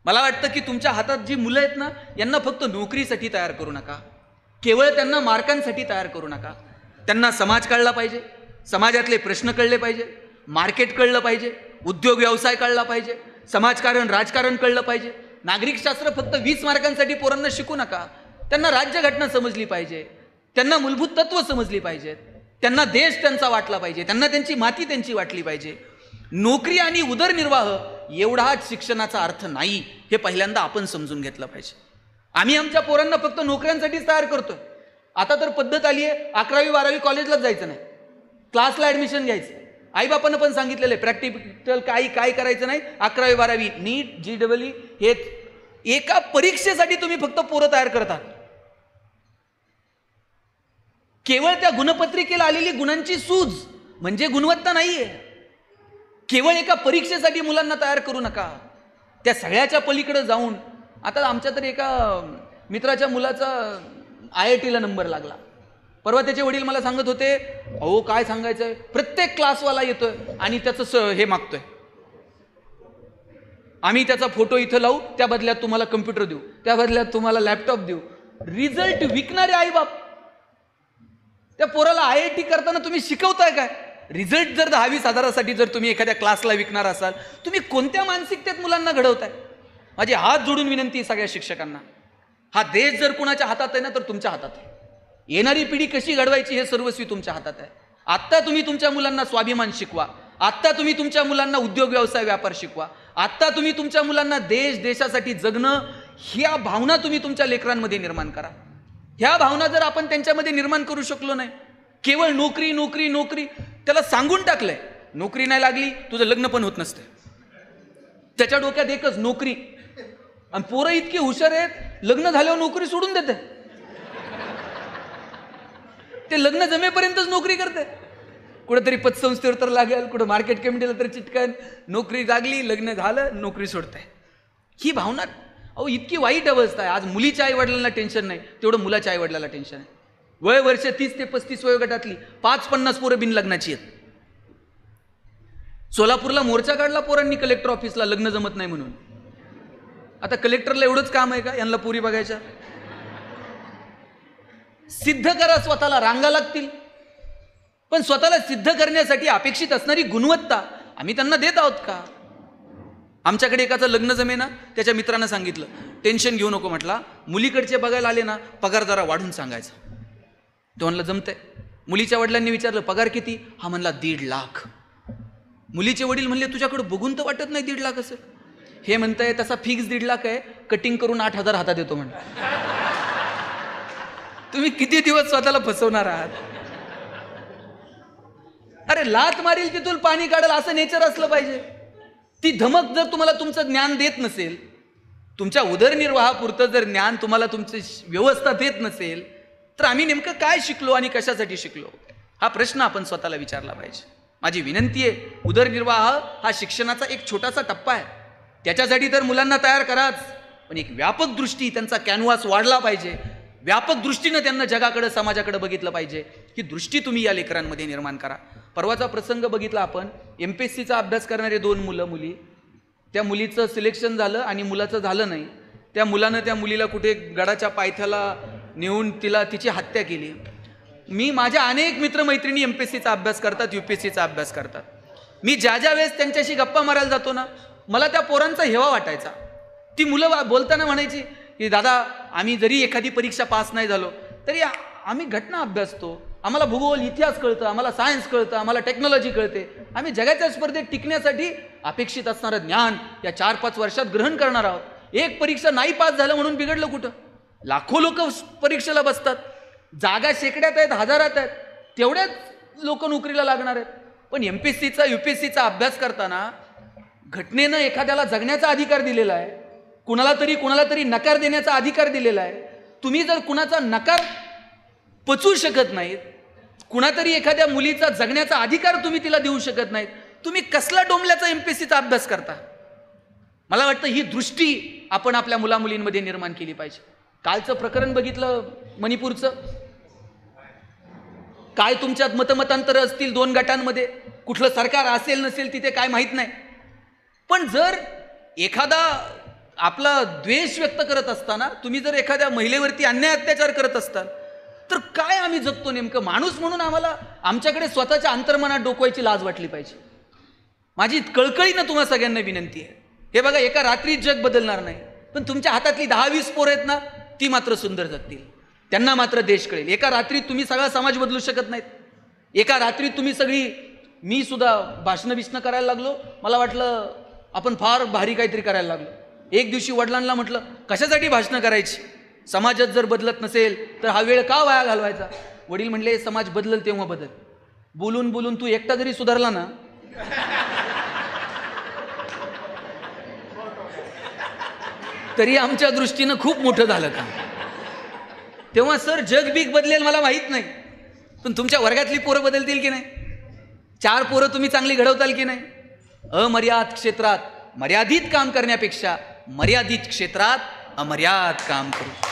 मला वाटतं की तुमच्या हातात जी मुलं आहेत ना, यांना फक्त नोकरीसाठी तयार करू नका, केवळ त्यांना मार्कांसाठी तयार करू नका. त्यांना समाज कळला पाहिजे, समाजातले प्रश्न कळले पाहिजे, मार्केट कळलं पाहिजे, उद्योग व्यवसाय कळला पाहिजे, समाजकारण राजकारण कळलं पाहिजे. नागरिकशास्त्र फक्त 20 मार्कांसाठी पोरांना शिकू नका. त्यांना राज्यघटना समजली पाहिजे, त्यांना मूलभूत तत्व समजली पाहिजेत, त्यांना देश त्यांचा वाटला पाहिजे, त्यांना त्यांची माती त्यांची वाटली पाहिजे. नोकरी आणि उदरनिर्वाह एवढाच शिक्षणाचा अर्थ नाही, हे पहिल्यांदा आपण समजून घेतलं पाहिजे. आम्ही आमच्या पोरांना फक्त नोकऱ्यांसाठीच तयार करतोय. आता तर पद्धत आली आहे 11वी 12वी कॉलेजलाच जायचं नाही, क्लासला ॲडमिशन घ्यायचं. आईबापानं पण सांगितलेलं आहे प्रॅक्टिकल काय करायचं नाही, 11वी 12वी नीट GEE हे एका परीक्षेसाठी तुम्ही फक्त पोरं तयार करता. केवळ त्या गुणपत्रिकेला आलेली गुणांची सूज म्हणजे गुणवत्ता नाहीये. केवळ एका परीक्षेसाठी मुलांना तयार करू नका. त्या सगळ्याच्या पलीकडे जाऊन आता आमच्या तर एका मित्राच्या मुलाचा IITला नंबर लागला. परवा त्याचे वडील मला सांगत होते, अहो काय सांगायचंय, प्रत्येक क्लासवाला येतोय आणि त्याचं हे मागतोय, आम्ही त्याचा फोटो इथं लावू, त्या बदल्यात तुम्हाला कम्प्युटर देऊ, त्या बदल्यात तुम्हाला लॅपटॉप देऊ. रिझल्ट विकणारे आई बाप. त्या पोराला IIT करताना तुम्ही शिकवताय काय? रिझल्ट जर 10-20 हजारासाठी जर तुम्ही एखाद्या क्लासला विकणार असाल, तुम्ही कोणत्या मानसिकतेत मुलांना घडवताय? माझी हात जोडून विनंती सगळ्या शिक्षकांना, हा देश जर कुणाच्या हातात आहे ना तर तुमच्या हातात आहे. येणारी पिढी कशी घडवायची हे सर्वस्वी तुमच्या हातात आहे. आत्ता तुम्ही तुमच्या मुलांना स्वाभिमान शिकवा, आत्ता तुम्ही तुमच्या मुलांना उद्योग व्यवसाय व्यापार शिकवा, आत्ता तुम्ही तुमच्या मुलांना देशासाठी जगणं ह्या भावना तुम्ही तुमच्या लेकरांमध्ये निर्माण करा. ह्या भावना जर आपण त्यांच्यामध्ये निर्माण करू शकलो नाही, केवळ नोकरी नोकरी नोकरी, त्याला सांगून टाकलंय नोकरी नाही लागली तुझं लग्न पण होत नसतं, त्याच्या डोक्यात एकच नोकरी. आणि पोरं इतकी हुशार आहेत, लग्न झाल्यावर नोकरी सोडून देते, ते लग्न जमेपर्यंतच नोकरी करते. कुठेतरी पतसंस्थेवर तर लागेल, कुठं मार्केट कमिटीला तर चिटकन, नोकरी लागली लग्न झालं नोकरी सोडते. ही भावना अहो इतकी वाईट अवस्था आहे. आज मुलीच्या आईवडिलांना टेन्शन नाही तेवढं मुलाच्या आईवडिलाला टेन्शन आहे. वय वर्ष 30 ते 35 वयोगटातली 5-50 पोरं बिन लग्नाची आहेत. सोलापूरला मोर्चा काढला पोरांनी कलेक्टर ऑफिसला, लग्न जमत नाही म्हणून. आता कलेक्टरला एवढंच काम आहे का यांना पोरी बघायच्या? सिद्ध करा स्वतःला, रांगा लागतील, पण स्वतःला सिद्ध करण्यासाठी अपेक्षित असणारी गुणवत्ता आम्ही त्यांना देत आहोत का? आमच्याकडे एकाचं लग्न जमेना, त्याच्या मित्रानं सांगितलं टेन्शन घेऊ नको, म्हटला मुलीकडचे बघायला आले ना पगार जरा वाढून सांगायचा. तो म्हणलं जमतंय. मुलीच्या वडिलांनी विचारलं पगार किती? हा म्हणला 1.5 लाख. मुलीचे वडील म्हणले तुझ्याकडे बघून तर वाटत नाही 1.5 लाख असेल. हे म्हणताय तसा फिक्स 1.5 लाख आहे, कटिंग करून 8,000 हातात येतो म्हण. तुम्ही किती दिवस स्वतःला फसवणार आहात? अरे लात मारील तिथून पाणी काढेल असं नेचर असलं पाहिजे. ती धमक जर तुम्हाला तुमचं ज्ञान देत नसेल, तुमच्या उदरनिर्वाहापुरतं जर ज्ञान तुम्हाला तुमची व्यवस्था देत नसेल, तर आम्ही नेमकं काय शिकलो आणि कशासाठी शिकलो हा प्रश्न आपण स्वतःला विचारला पाहिजे. माझी विनंती आहे, उदरनिर्वाह हा शिक्षणाचा एक छोटासा टप्पा आहे, त्याच्यासाठी तर मुलांना तयार कराच, पण एक व्यापक दृष्टी, त्यांचा कॅनव्हास वाढला पाहिजे. व्यापक दृष्टीनं त्यांना जगाकडे समाजाकडे बघितलं पाहिजे. ही दृष्टी तुम्ही या लेकरांमध्ये निर्माण करा. परवाचा प्रसंग बघितला आपण, MPSCचा अभ्यास करणारे 2 मुलं मुली, त्या मुलीचं सिलेक्शन झालं आणि मुलाचं झालं नाही. त्या मुलानं त्या मुलीला कुठे गडाच्या पायथ्याला नेऊन तिची हत्या केली. मी माझ्या अनेक मित्रमैत्रिणी MPSCचा अभ्यास करतात, UPSCचा अभ्यास करतात. मी ज्या वेळेस त्यांच्याशी गप्पा मारायला जातो ना, मला त्या पोरांचा हेवा वाटायचा. ती मुलं बोलताना म्हणायची की दादा आम्ही जरी एखादी परीक्षा पास नाही झालो तरी आम्ही घटना अभ्यासतो, आम्हाला भूगोल इतिहास कळतं, आम्हाला सायन्स कळतं, आम्हाला टेक्नॉलॉजी कळते, आम्ही जगाच्या स्पर्धेत टिकण्यासाठी अपेक्षित असणारं ज्ञान या 4-5 वर्षात ग्रहण करणार आहोत. एक परीक्षा नाही पास झालं म्हणून बिघडलं कुठं? लाखो लोक परीक्षेला बसतात, जागा शेकड्यात आहेत, हजारात आहेत, तेवढ्याच लोक नोकरीला लागणार आहेत. पण MPSCचा UPSCचा अभ्यास करताना घटनेनं एखाद्याला जगण्याचा अधिकार दिलेला आहे, कुणाला तरी नकार देण्याचा अधिकार दिलेला आहे. तुम्ही जर कुणाचा नकार पचवू शकत नाहीत, कुणातरी एखाद्या मुलीचा जगण्याचा अधिकार तुम्ही तिला देऊ शकत नाहीत, तुम्ही कसला डोंबल्याचा MPSCचा अभ्यास करता? मला वाटतं ही दृष्टी आपण आपल्या मुलामुलींमध्ये निर्माण केली पाहिजे. कालचं प्रकरण बघितलं मणिपूरचं, काय तुमच्यात मतमतांतर असतील 2 गटांमध्ये, कुठलं सरकार असेल नसेल तिथे काय माहीत नाही, पण जर एखादा आपला द्वेष व्यक्त करत असताना तुम्ही जर एखाद्या महिलेवरती अन्याय अत्याचार करत असताल तर काय आम्ही जगतो नेमकं? माणूस म्हणून आम्हाला आमच्याकडे स्वतःच्या अंतर्मनात डोकवायची लाज वाटली पाहिजे. माझी कळकळीनं तुम्हा सगळ्यांना विनंती आहे. हे बघा, एका रात्रीत जग बदलणार नाही, पण तुमच्या हातातली 10-20 पोरं आहेत ना, ती मात्र सुंदर जगतील. त्यांना मात्र देश कळेल. एका रात्रीत तुम्ही सगळा समाज बदलू शकत नाहीत. एका रात्रीत तुम्ही सगळी, मी सुद्धा भाषणं करायला लागलो, मला वाटलं आपण फार भारी काहीतरी करायला लागलो. एक दिवशी वडिलांना म्हटलं, कशासाठी भाषणं करायची? समाजात जर बदलत नसेल तर हा वेळ का वाया घालवायचा? वडील म्हणले, समाज बदलल तेव्हा बदल. बोलून बोलून तू एकटा जरी सुधारला ना, तरी आमच्या दृष्टीनं खूप मोठं झालं का. तेव्हा सर जग बीग बदलेल मला माहीत नाही, पण तुमच्या वर्गातली पोरं बदलतील की नाही? 4 पोरं तुम्ही चांगली घडवताल की नाही? अमर्याद क्षेत्रात मर्यादित काम करण्यापेक्षा मर्यादित क्षेत्रात अमर्याद काम करू.